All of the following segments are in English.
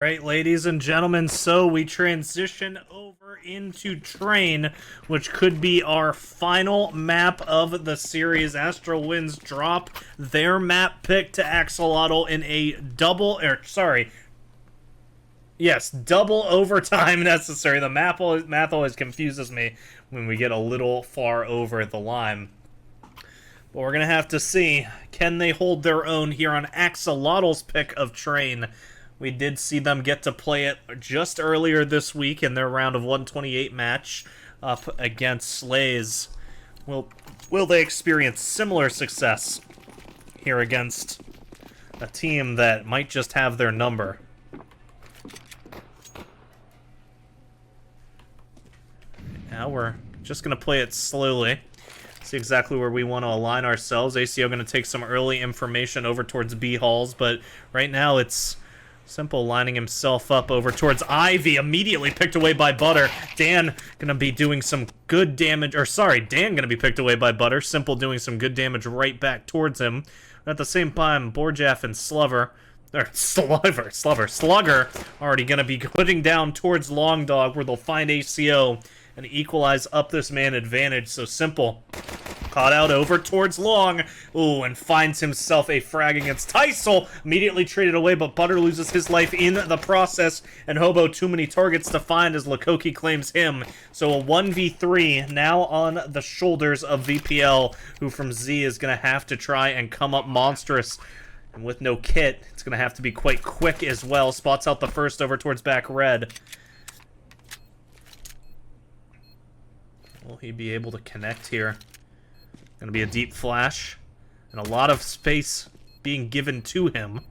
Right, ladies and gentlemen, so we transition over into Train, which could be our final map of the series. Astral Winds drop their map pick to Axolotl in a double overtime necessary. The math always confuses me when we get a little far over the line. But we're going to have to see, can they hold their own here on Axolotl's pick of Train? We did see them get to play it just earlier this week in their round of 128 match up against Slays. Will they experience similar success here against a team that might just have their number? Now we're just going to play it slowly. See exactly where we want to align ourselves. ESEA going to take some early information over towards B halls, but right now it's Simple lining himself up over towards Ivy, immediately picked away by Butter. Dan gonna be doing some good damage, Dan gonna be picked away by Butter. Simple doing some good damage right back towards him. But at the same time, Borjaf and Slugger already gonna be putting down towards Long Dog, where they'll find ACO and equalize up this man advantage. So Simple caught out over towards Long. Ooh, and finds himself a frag against Tysel. Immediately traded away, but Butter loses his life in the process. And Hobo too many targets to find as Lakoki claims him. So a 1v3 now on the shoulders of VPL, who from Z is going to have to try and come up monstrous. And with no kit, it's going to have to be quite quick as well. Spots out the first over towards back red. Will he be able to connect here? Gonna be a deep flash, and a lot of space being given to him.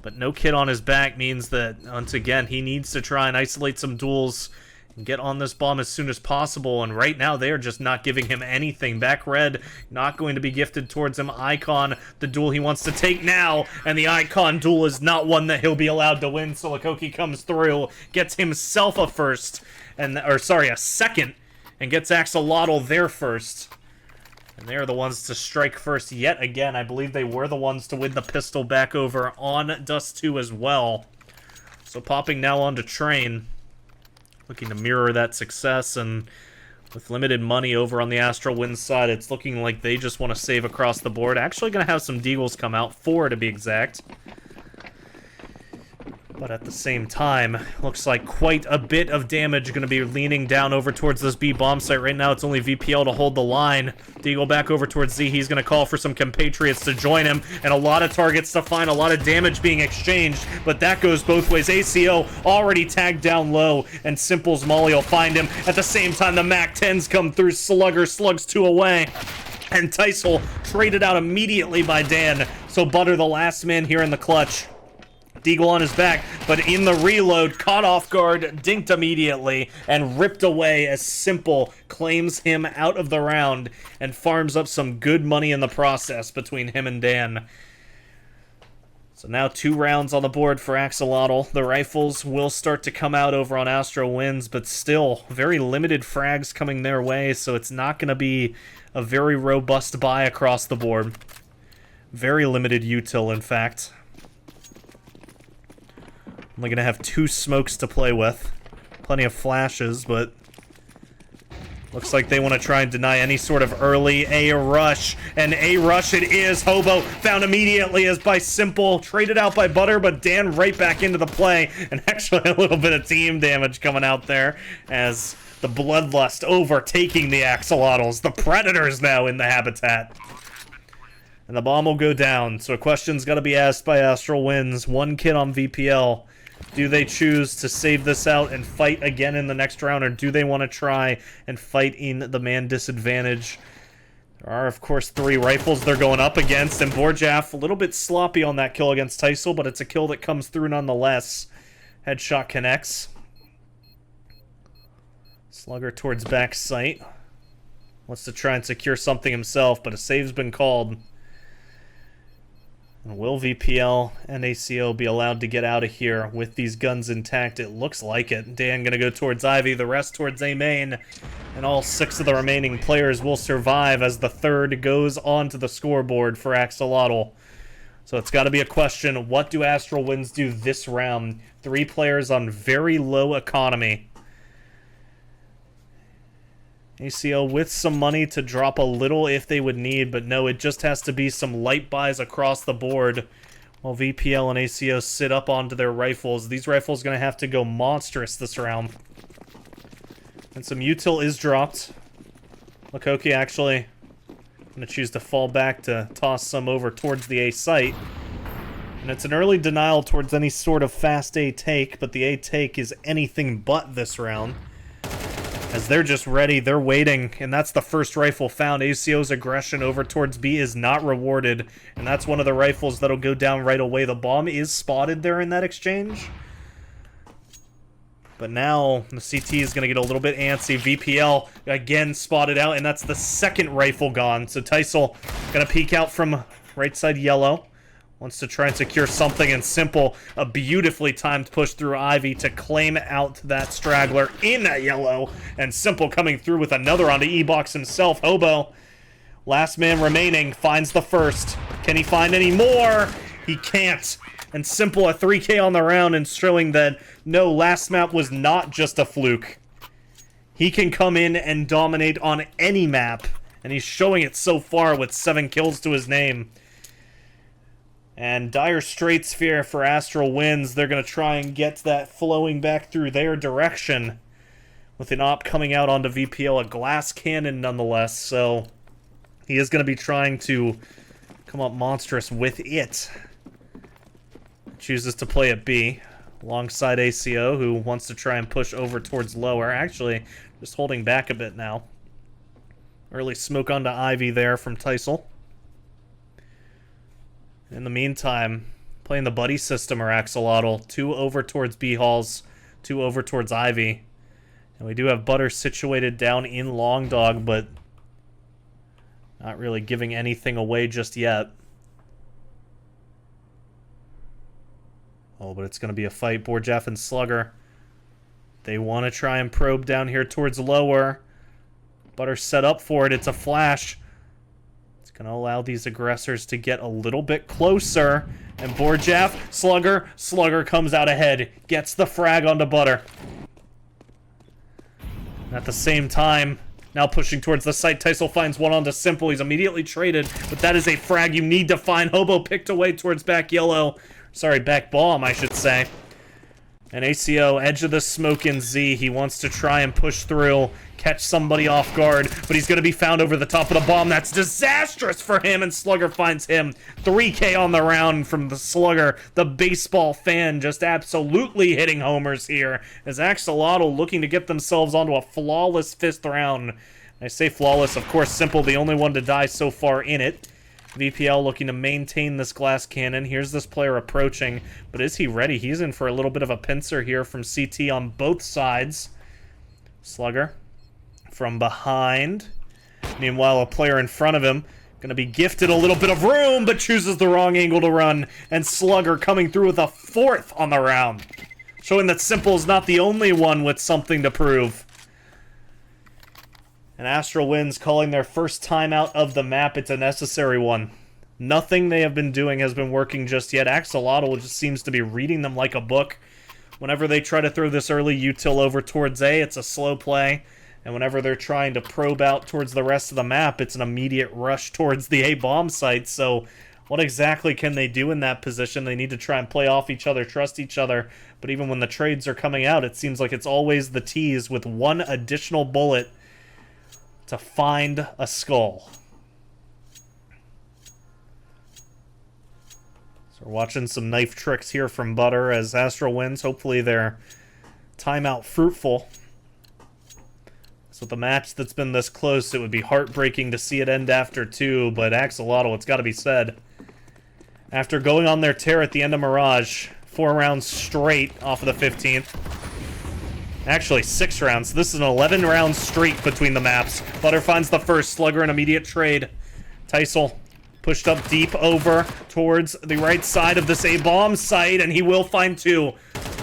But no kit on his back means that, once again, he needs to try and isolate some duels and get on this bomb as soon as possible. And right now, they are just not giving him anything. Back red, not going to be gifted towards him. Icon, the duel he wants to take now, and the Icon duel is not one that he'll be allowed to win. So Lakoki comes through, gets himself a second, and gets Axolotl there first. And they're the ones to strike first yet again. I believe they were the ones to win the pistol back over on Dust 2 as well. So popping now onto Train. Looking to mirror that success, and with limited money over on the Astral Winds side, it's looking like they just want to save across the board. Actually going to have some Deagles come out, 4 to be exact. But at the same time, looks like quite a bit of damage going to be leaning down over towards this B bomb site. Right now, it's only VPL to hold the line. Deagle back over towards Z. He's going to call for some compatriots to join him, and a lot of targets to find, a lot of damage being exchanged, but that goes both ways. ACO already tagged down low, and Simple's Molly will find him. At the same time, the MAC-10s come through. Slugs 2 away. And Tysel traded out immediately by Dan. So Butter, the last man here in the clutch. Deagle on his back, but in the reload, caught off guard, dinked immediately, and ripped away as Simple claims him out of the round and farms up some good money in the process between him and Dan. So now 2 rounds on the board for Axolotl. The rifles will start to come out over on Astral Winds, but still very limited frags coming their way, so it's not going to be a very robust buy across the board. Very limited util, in fact. Only going to have 2 smokes to play with. Plenty of flashes, but looks like they want to try and deny any sort of early A rush. And A rush it is. Hobo found immediately as by Simple. Traded out by Butter, but Dan right back into the play. And actually a little bit of team damage coming out there as the Bloodlust overtaking the Axolotls. The Predators now in the habitat. And the bomb will go down. So a question's got to be asked by Astral Winds. 1 kid on VPL. Do they choose to save this out and fight again in the next round, or do they want to try and fight in the man disadvantage? There are, of course, 3 rifles they're going up against, and Borjaf a little bit sloppy on that kill against Tysel, but it's a kill that comes through nonetheless. Headshot connects. Slugger towards back sight. Wants to try and secure something himself, but a save's been called. Will VPL and ACO be allowed to get out of here with these guns intact? It looks like it. Dan gonna go towards Ivy, the rest towards A main, and all 6 of the remaining players will survive as the 3rd goes onto the scoreboard for Axolotl. So it's got to be a question, what do Astral Winds do this round? 3 players on very low economy. ESEA with some money to drop a little if they would need, but no, it just has to be some light buys across the board. While VPL and ESEA sit up onto their rifles. These rifles going to have to go monstrous this round. And some util is dropped. Lakoki actually going to choose to fall back to toss some over towards the A site. And it's an early denial towards any sort of fast A take, but the A take is anything but this round. As they're just ready, they're waiting, and that's the first rifle found. ACO's aggression over towards B is not rewarded, and that's one of the rifles that'll go down right away. The bomb is spotted there in that exchange. But now, the CT is going to get a little bit antsy. VPL, again, spotted out, and that's the second rifle gone. So Teisel going to peek out from right side yellow. Wants to try and secure something, and Simple, a beautifully timed push through Ivy to claim out that straggler in that yellow. And Simple coming through with another onto E-Box himself. Hobo, last man remaining, finds the first. Can he find any more? He can't. And Simple, a 3K on the round, and showing that, no, last map was not just a fluke. He can come in and dominate on any map, and he's showing it so far with 7 kills to his name. And dire straits fear for Astral Winds. They're going to try and get that flowing back through their direction. With an op coming out onto VPL, a glass cannon nonetheless. So he is going to be trying to come up monstrous with it. Chooses to play at B. Alongside ACO, who wants to try and push over towards lower. Actually, just holding back a bit now. Early smoke onto Ivy there from Teisel. In the meantime, playing the buddy system or Axolotl. 2 over towards B halls, 2 over towards Ivy. And we do have Butter situated down in Long Dog, but not really giving anything away just yet. Oh, but it's going to be a fight. Borjaf and Slugger. They want to try and probe down here towards lower. Butter set up for it. It's a flash. It's going to allow these aggressors to get a little bit closer. And Borjaf, Slugger comes out ahead. Gets the frag onto Butter. At the same time, now pushing towards the site, Teisel finds one onto Simple. He's immediately traded, but that is a frag you need to find. Hobo picked away towards back yellow. Sorry, back bomb, I should say. And ACO, edge of the smoke in Z. He wants to try and push through, catch somebody off guard, but he's going to be found over the top of the bomb. That's disastrous for him, and Slugger finds him. 3K on the round from the Slugger. The baseball fan just absolutely hitting homers here, as Axolotl looking to get themselves onto a flawless 5th round. I say flawless, of course, Simple, the only one to die so far in it. VPL looking to maintain this glass cannon. Here's this player approaching, but is he ready? He's in for a little bit of a pincer here from CT on both sides. Slugger from behind. Meanwhile, a player in front of him going to be gifted a little bit of room, but chooses the wrong angle to run. And Slugger coming through with a 4th on the round, showing that Simple is not the only one with something to prove. And Astral Winds calling their first timeout of the map. It's a necessary one. Nothing they have been doing has been working just yet. Axolotl just seems to be reading them like a book. Whenever they try to throw this early util over towards A, it's a slow play. And whenever they're trying to probe out towards the rest of the map, it's an immediate rush towards the A bomb site. So what exactly can they do in that position? They need to try and play off each other, trust each other. But even when the trades are coming out, it seems like it's always the tease with one additional bullet to find a skull. So we're watching some knife tricks here from Butter as Astral Winds. Hopefully their timeout fruitful. So with a match that's been this close, it would be heartbreaking to see it end after 2, but Axolotl, it's got to be said, after going on their tear at the end of Mirage, 4 rounds straight off of the 15th, actually 6 rounds. This is an 11-round streak between the maps. Butter finds the first. Slugger an immediate trade. Teisel pushed up deep over towards the right side of this A-bomb site, and he will find 2.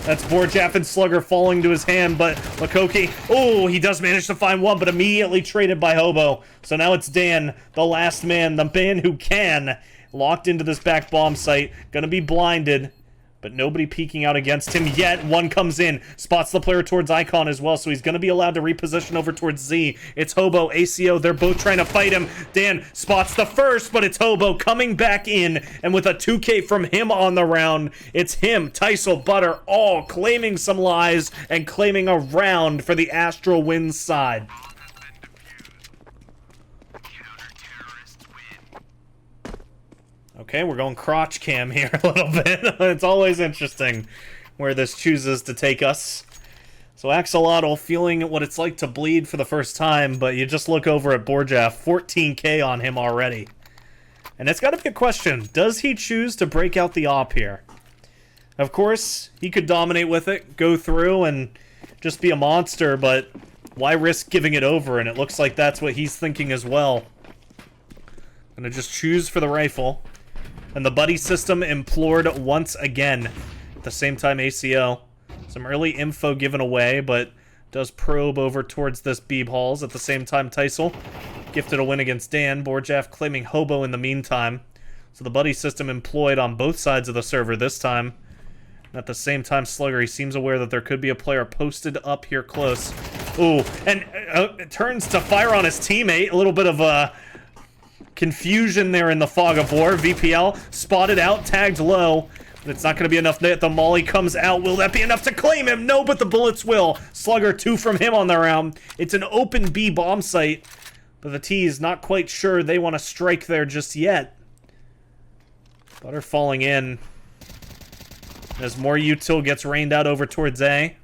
That's Borjaf and Slugger falling to his hand, but Lakoki, oh, he does manage to find 1, but immediately traded by Hobo. So now it's Dan, the last man, the man who can. locked into this back bomb site, gonna be blinded, but nobody peeking out against him yet. One comes in, spots the player towards Icon as well, so he's gonna be allowed to reposition over towards Z. It's Hobo, ACO, they're both trying to fight him. Dan spots the first, but it's Hobo coming back in, and with a 2K from him on the round, it's him, Teisel, Butter, all claiming some lies and claiming a round for the Astral wins side. Okay, we're going crotch cam here a little bit. It's always interesting where this chooses to take us. So Axolotl feeling what it's like to bleed for the first time, but you just look over at Borjaf, 14K on him already. And it's got to be a question. Does he choose to break out the op here? Of course, he could dominate with it, go through, and just be a monster, but why risk giving it over? And it looks like that's what he's thinking as well. Gonna just choose for the rifle. And the buddy system implored once again. At the same time, ACO. Some early info given away, but does probe over towards this Beeb Halls. At the same time, Teisel gifted a win against Dan. Borjaf claiming Hobo in the meantime. So the buddy system employed on both sides of the server this time. And at the same time, Slugger, he seems aware that there could be a player posted up here close. Ooh, and it turns to fire on his teammate. A little bit of confusion there in the fog of war. VPL spotted out, tagged low, but it's not going to be enough. The molly comes out. Will that be enough to claim him? No, but the bullets will. Slugger, 2 from him on the round. It's an open B bomb site, but the T is not quite sure they want to strike there just yet. Butter falling in as more util gets rained out over towards A.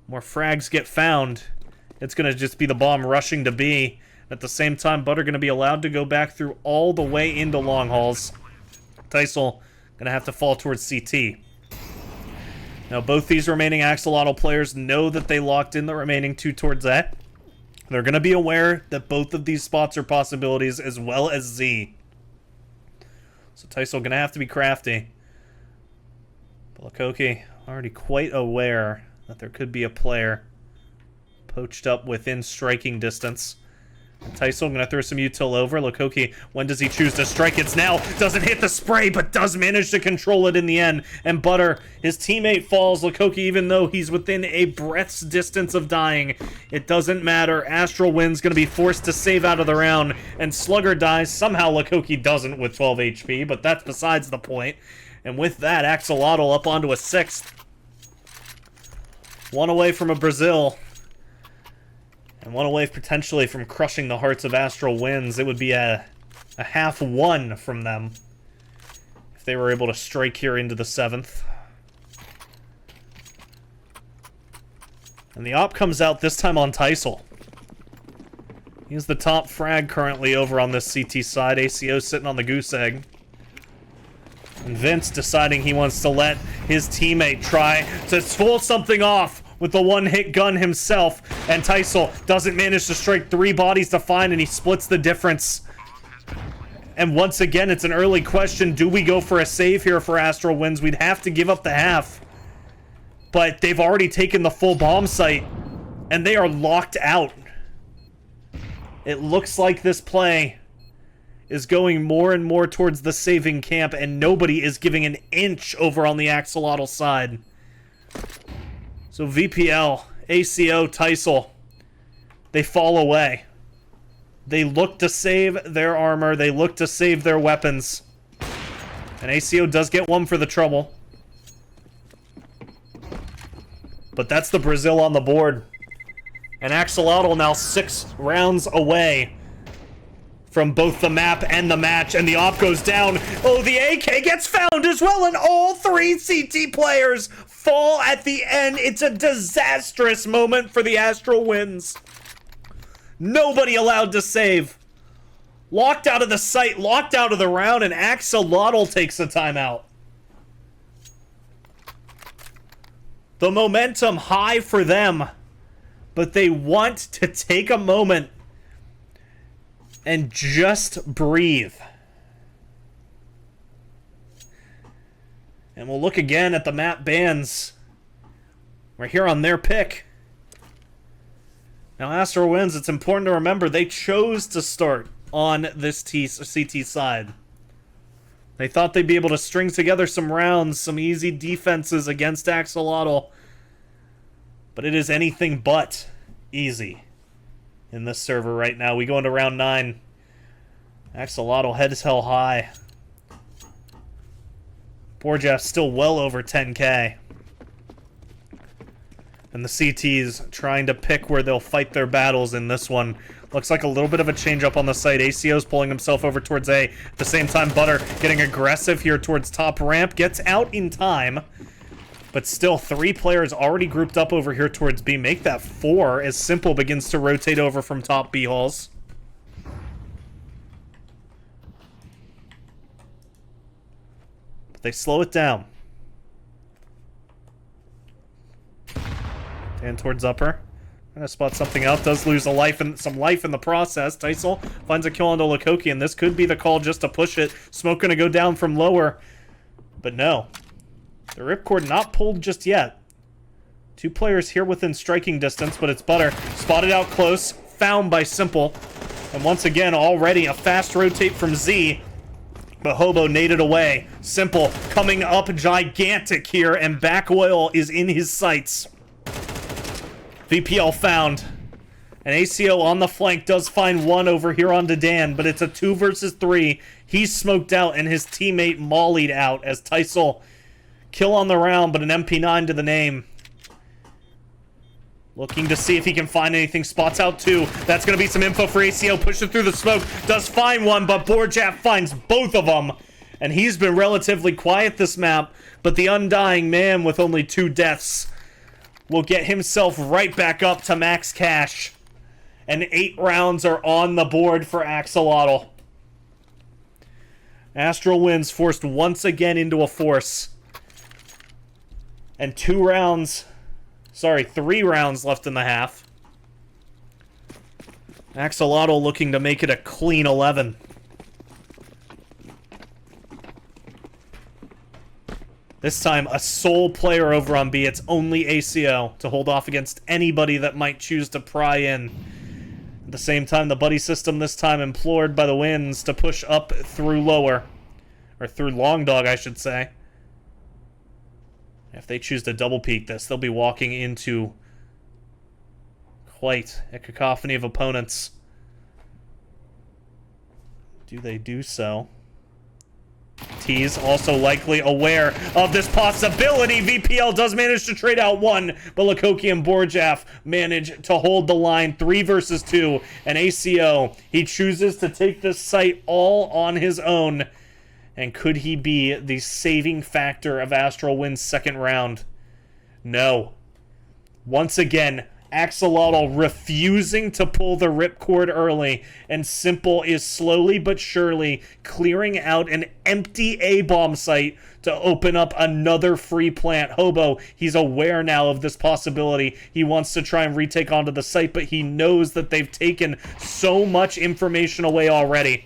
More frags get found. It's going to just be the bomb rushing to B. At the same time, Butter going to be allowed to go back through all the way into long halls. Teisel going to have to fall towards CT. Now, both these remaining Axolotl players know that they locked in the remaining 2 towards that. They're going to be aware that both of these spots are possibilities, as well as Z. So Teisel going to have to be crafty. But Lakoki already quite aware that there could be a player poached up within striking distance. Teisel gonna throw some util over. Lakoki, when does he choose to strike? It's now. Doesn't hit the spray, but does manage to control it in the end. And Butter, his teammate falls. Lakoki, even though he's within a breath's distance of dying, it doesn't matter. Astral wins, gonna be forced to save out of the round. And Slugger dies. Somehow Lakoki doesn't with 12 HP, but that's besides the point. And with that, Axolotl up onto a 6th. 1 away from a Brazil. And 1 away potentially from crushing the hearts of Astral wins. It would be a half 1 from them if they were able to strike here into the 7th. And the op comes out this time on Teisel. He's the top frag currently over on this CT side. ACO sitting on the goose egg. And Vince deciding he wants to let his teammate try to pull something off with the one-hit gun himself, and Teisel doesn't manage to strike 3 bodies to find, and he splits the difference. And once again, it's an early question. Do we go for a save here for Astral wins? We'd have to give up the half. But they've already taken the full bomb site, and they are locked out. It looks like this play is going more and more towards the saving camp, and nobody is giving an inch over on the Axolotl side. So VPL, ACO, Teisel, they fall away. They look to save their armor. They look to save their weapons. And ACO does get 1 for the trouble. But that's the Brazil on the board. And Axolotl now 6 rounds away from both the map and the match, and the op goes down. Oh, the AK gets found as well, and all 3 CT players fall at the end. It's a disastrous moment for the Astral wins. Nobody allowed to save. Locked out of the site, locked out of the round, and Axolotl takes a timeout. The momentum high for them, but they want to take a moment and just breathe. And we'll look again at the map bans. We're here on their pick. Now, Astral wins. It's important to remember they chose to start on this CT side. They thought they'd be able to string together some rounds, some easy defenses against Axolotl. But it is anything but easy in this server right now. We go into round 9. Axolotl head is held high. Borjaf still well over 10k. And the CTs trying to pick where they'll fight their battles in this one. Looks like a little bit of a change up on the site. ACO's pulling himself over towards A. At the same time, Butter getting aggressive here towards top ramp. Gets out in time. But still, 3 players already grouped up over here towards B. Make that 4 as Simple begins to rotate over from top B halls. But they slow it down. And towards upper. Gonna spot something out. Does lose some life in the process. Teisel finds a kill onto Lukoki, and this could be the call just to push it. Smoke gonna go down from lower. But no. The ripcord not pulled just yet. 2 players here within striking distance, but it's Butter. Spotted out close. Found by Simple. And once again, already a fast rotate from Z. But Hobo naded away. Simple coming up gigantic here, and back oil is in his sights. VPL found. And ACO on the flank does find one over here on Dan, but it's a 2 versus 3. He's smoked out, and his teammate mollied out as Teisel kill on the round, but an MP9 to the name. Looking to see if he can find anything. Spots out 2. That's going to be some info for ACO. Pushing through the smoke. Does find one, but Borjaf finds both of them. And he's been relatively quiet this map, but the Undying Man with only 2 deaths will get himself right back up to max cash. And 8 rounds are on the board for Axolotl. Astral wins, forced once again into a force. And 3 rounds left in the half. Axolotl looking to make it a clean 11. This time, a sole player over on B. It's only ACO to hold off against anybody that might choose to pry in. At the same time, the buddy system this time implored by the Winds to push up through lower. Or through Long Dog, I should say. If they choose to double peek this, they'll be walking into quite a cacophony of opponents. Do they do so? T's also likely aware of this possibility. VPL does manage to trade out 1, but Lukoki and Borjaf manage to hold the line 3 versus 2. And ACO, he chooses to take this site all on his own. And could he be the saving factor of Astral Wind's second round? No. Once again, Axolotl refusing to pull the ripcord early, and Simple is slowly but surely clearing out an empty A-bomb site to open up another free plant. Hobo, he's aware now of this possibility. He wants to try and retake onto the site, but he knows that they've taken so much information away already.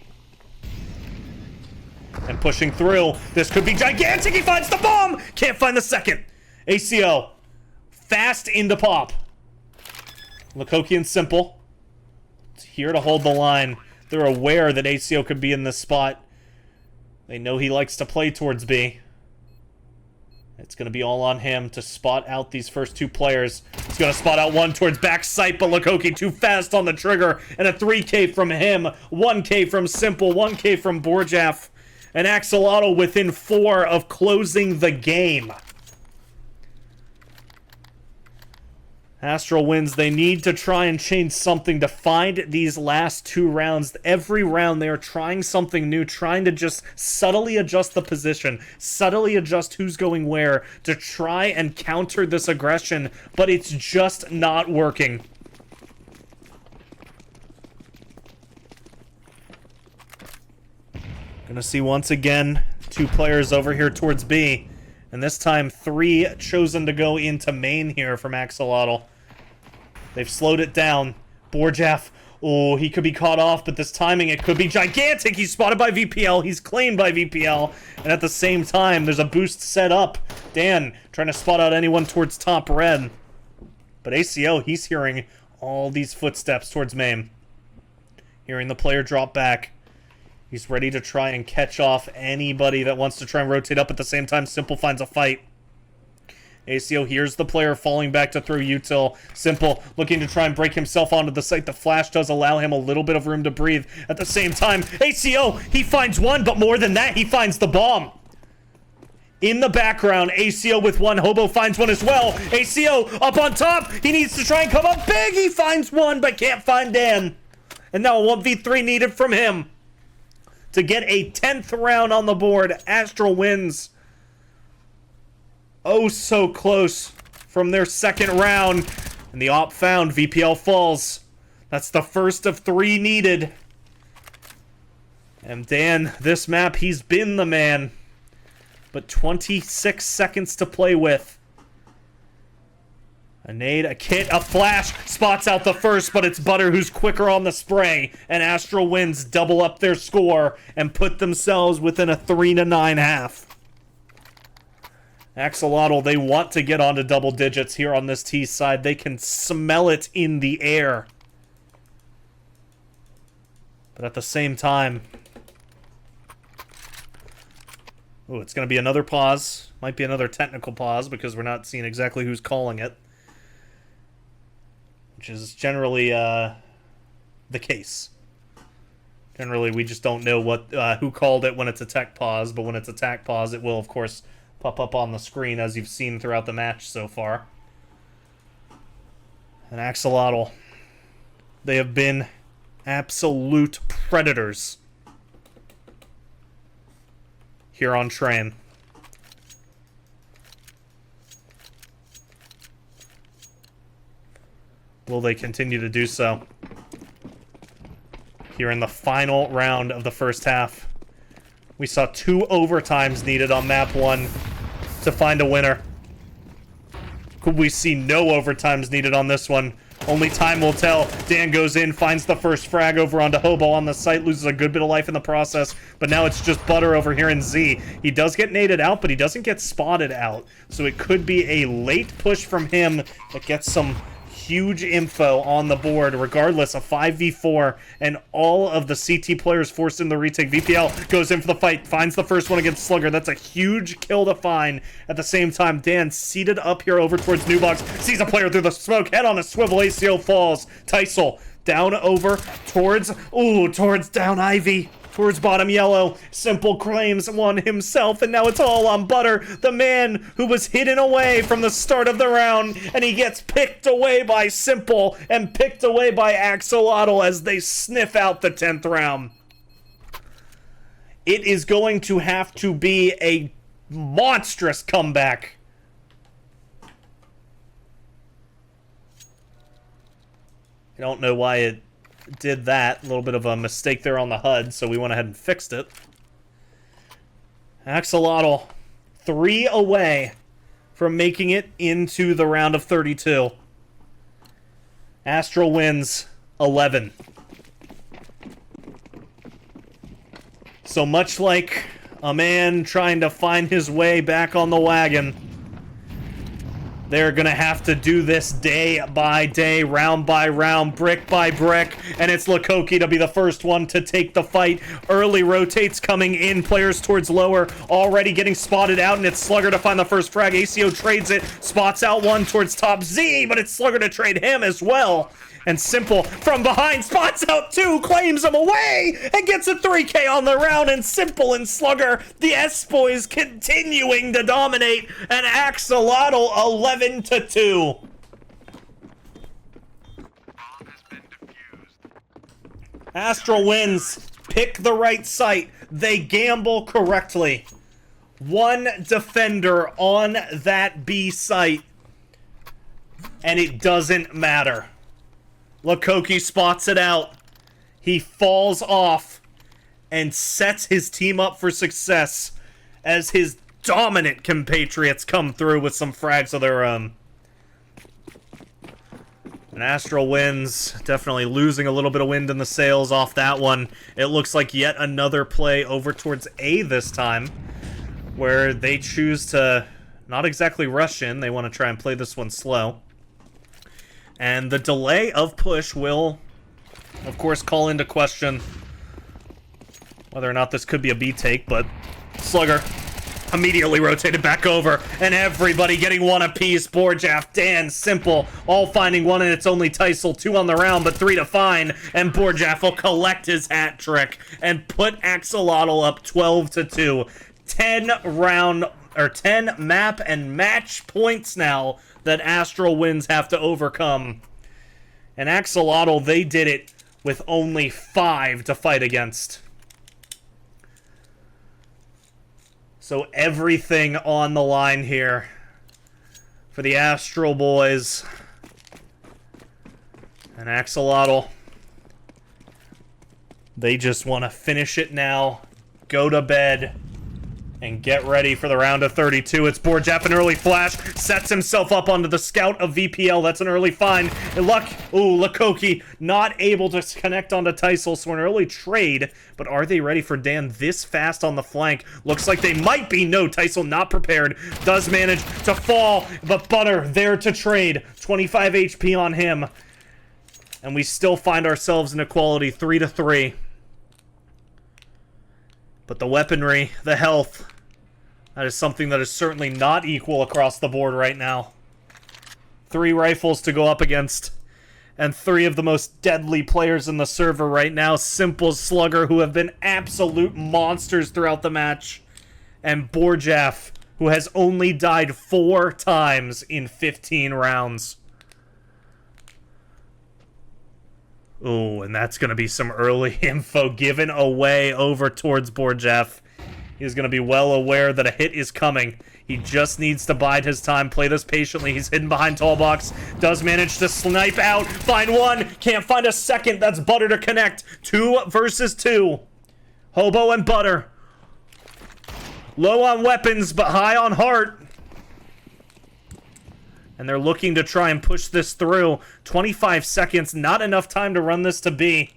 And pushing through, this could be gigantic. He finds the bomb! Can't find the second. ACO, fast into pop. Lukoki and Simple, it's here to hold the line. They're aware that ACO could be in this spot. They know he likes to play towards B. It's going to be all on him to spot out these first 2 players. He's going to spot out 1 towards backside, but Lukoki too fast on the trigger. And a 3k from him, 1k from Simple, 1k from Borjaf. And Axolotl within 4 of closing the game. Astral wins. They need to try and change something to find these last 2 rounds. Every round they are trying something new, trying to just subtly adjust the position, subtly adjust who's going where to try and counter this aggression, but it's just not working. Gonna see once again 2 players over here towards B. And this time 3 chosen to go into main here from Axolotl. They've slowed it down. Borjaf, oh, he could be caught off, but this timing, it could be gigantic. He's spotted by VPL. He's claimed by VPL. And at the same time, there's a boost set up. Dan trying to spot out anyone towards top red. But ACO, he's hearing all these footsteps towards main. Hearing the player drop back. He's ready to try and catch off anybody that wants to try and rotate up. At the same time, Simple finds a fight. ACO hears the player falling back to throw util. Simple looking to try and break himself onto the site. The flash does allow him a little bit of room to breathe. At the same time, ACO, he finds one, but more than that, he finds the bomb. In the background, ACO with one. Hobo finds one as well. ACO up on top. He needs to try and come up big. He finds one, but can't find Dan. And now a 1v3 needed from him to get a 10th round on the board. Astral wins. Oh, so close from their second round. And the op found. VPL falls. That's the first of 3 needed. And Dan, this map, he's been the man. But 26 seconds to play with. A nade, a kit, a flash, spots out the first, but it's Butter who's quicker on the spray. And Astral wins, double up their score, and put themselves within a 3-9 half. Axolotl, they want to get onto double digits here on this T side. They can smell it in the air. But at the same time... Ooh, it's going to be another pause. Might be another technical pause because we're not seeing exactly who's calling it. Which is generally the case. Generally, we just don't know what who called it when it's a tech pause, but when it's a tech pause, it will, of course, pop up on the screen as you've seen throughout the match so far. And Axolotl, they have been absolute predators here on Train. Will they continue to do so? Here in the final round of the first half. We saw 2 overtimes needed on map 1 to find a winner. Could we see no overtimes needed on this one? Only time will tell. Dan goes in, finds the first frag over onto Hobo on the site, loses a good bit of life in the process, but now it's just Butter over here in Z. He does get naded out, but he doesn't get spotted out, so it could be a late push from him that gets some huge info on the board. Regardless, a 5v4 and all of the CT players forced in the retake. VPL goes in for the fight, finds the first one against Slugger. That's a huge kill to find. At the same time, Dan seated up here over towards Newbox, sees a player through the smoke, head on a swivel. ACO falls. Teisel down over towards down Ivy, towards bottom yellow. Simple claims one himself, and now it's all on Butter, the man who was hidden away from the start of the round, and he gets picked away by Simple and picked away by Axolotl as they sniff out the 10th round. It is going to have to be a monstrous comeback. I don't know why it did that. A little bit of a mistake there on the HUD, so we went ahead and fixed it. Axolotl 3 away from making it into the round of 32. Astral wins 11. So much like a man trying to find his way back on the wagon, they're going to have to do this day by day, round by round, brick by brick, and it's Lukoki to be the first one to take the fight. Early rotates coming in, players towards lower, already getting spotted out, and it's Slugger to find the first frag. ACO trades it, spots out one towards top Z, but it's Slugger to trade him as well. And Simple from behind spots out 2, claims him away, and gets a 3K on the round. And Simple and Slugger, the S-Boys, continuing to dominate. And Axolotl 11-2. Astral wins. Pick the right site. They gamble correctly. 1 defender on that B site, and it doesn't matter. Lukoki spots it out. He falls off and sets his team up for success as his dominant compatriots come through with some frags of their own. And Astral wins, definitely losing a little bit of wind in the sails off that one. It looks like yet another play over towards A this time, where they choose to not exactly rush in. They want to try and play this one slow. And the delay of push will, of course, call into question whether or not this could be a B take, but Slugger immediately rotated back over, and everybody getting one apiece. Borjaf, Dan, Simple, all finding one, and it's only Teisel, 2 on the round, but 3 to find, and Borjaf will collect his hat trick and put Axolotl up 12-2. 10 map and match points now that Astral Winds have to overcome. And Axolotl, they did it with only 5 to fight against. So everything on the line here for the Astral boys. And Axolotl, they just want to finish it now, go to bed, and get ready for the round of 32. It's Borjaf, an early flash, sets himself up onto the scout of VPL. That's an early find. And Lakoki not able to connect onto Teisel, so an early trade. But are they ready for Dan this fast on the flank? Looks like they might be. No, Teisel not prepared. Does manage to fall, but Butter there to trade. 25 HP on him. And we still find ourselves in equality, 3-3. But the weaponry, the health, that is something that is certainly not equal across the board right now. 3 rifles to go up against, and 3 of the most deadly players in the server right now. Simple, Slugger, who have been absolute monsters throughout the match, and Borjaf, who has only died 4 times in 15 rounds. Ooh, and that's going to be some early info given away over towards Borjaf. He's going to be well aware that a hit is coming. He just needs to bide his time, play this patiently. He's hidden behind tall box. Does manage to snipe out. Find one. Can't find a second. That's Butter to connect. 2 versus 2. Hobo and Butter. Low on weapons, but high on heart. And they're looking to try and push this through. 25 seconds, not enough time to run this to B.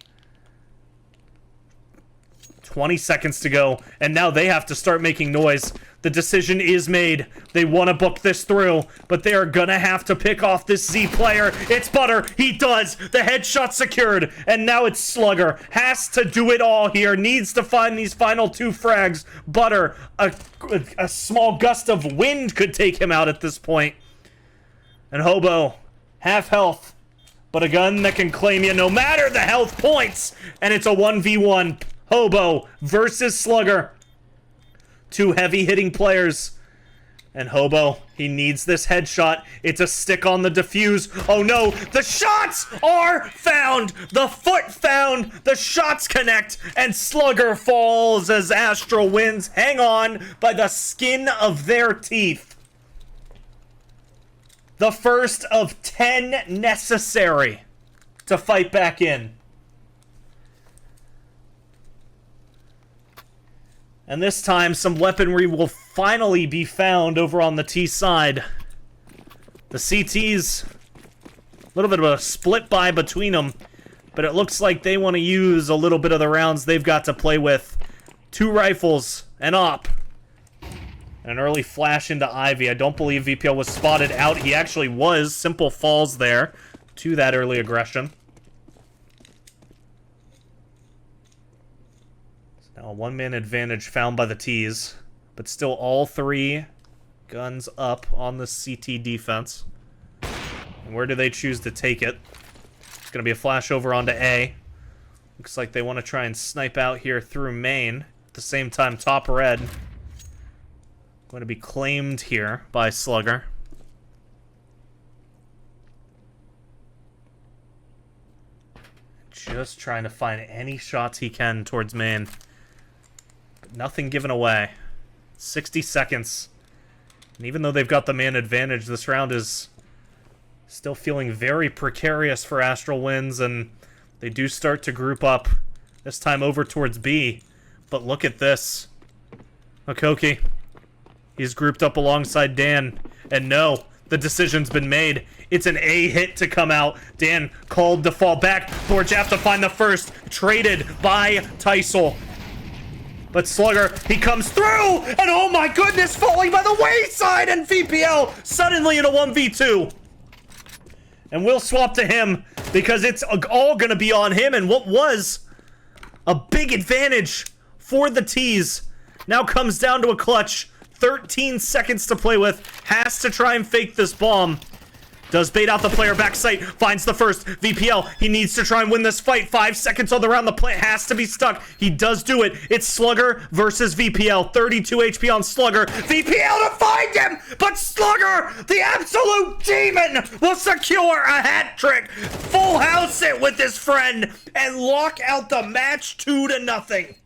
20 seconds to go, and now they have to start making noise. The decision is made. They want to book this through, but they are gonna have to pick off this Z player. It's Butter. He does. The headshot secured, and now it's Slugger. Has to do it all here. Needs to find these final 2 frags. Butter, a small gust of wind could take him out at this point. And Hobo, half health, but a gun that can claim you no matter the health points. And it's a 1v1. Hobo versus Slugger. 2 heavy-hitting players. And Hobo, he needs this headshot. It's a stick on the defuse. Oh no, the shots are found! The foot found! The shots connect! And Slugger falls as Astral Winds hang on by the skin of their teeth. The first of 10 necessary to fight back in. And this time, some weaponry will finally be found over on the T side. The CTs, a little bit of a split buy between them, but it looks like they want to use a little bit of the rounds they've got to play with. 2 rifles, and op. An early flash into Ivy. I don't believe VPL was spotted out. He actually was. Simple falls there to that early aggression. So now a 1-man advantage found by the T's. But still all 3 guns up on the CT defense. And where do they choose to take it? It's going to be a flash over onto A. Looks like they want to try and snipe out here through main. At the same time, top red going to be claimed here by Slugger. Just trying to find any shots he can towards main. But nothing given away. 60 seconds. And even though they've got the man advantage, this round is still feeling very precarious for Astral Winds, and they do start to group up, this time over towards B. But look at this. Okoki. He's grouped up alongside Dan. And no, the decision's been made. It's an A hit to come out. Dan called to fall back. Borjaf to find the first. Traded by Teisel. But Slugger, he comes through! And oh my goodness, falling by the wayside! And VPL suddenly in a 1v2. And we'll swap to him because it's all going to be on him. And what was a big advantage for the tease. Now comes down to a clutch. 13 seconds to play with. Has to try and fake this bomb. Does bait out the player backside. Finds the first. VPL, he needs to try and win this fight. 5 seconds on the round. The plant has to be stuck. He does do it. It's Slugger versus VPL. 32 HP on Slugger. VPL to find him! But Slugger, the absolute demon, will secure a hat trick. Full house it with his friend and lock out the match 2-0.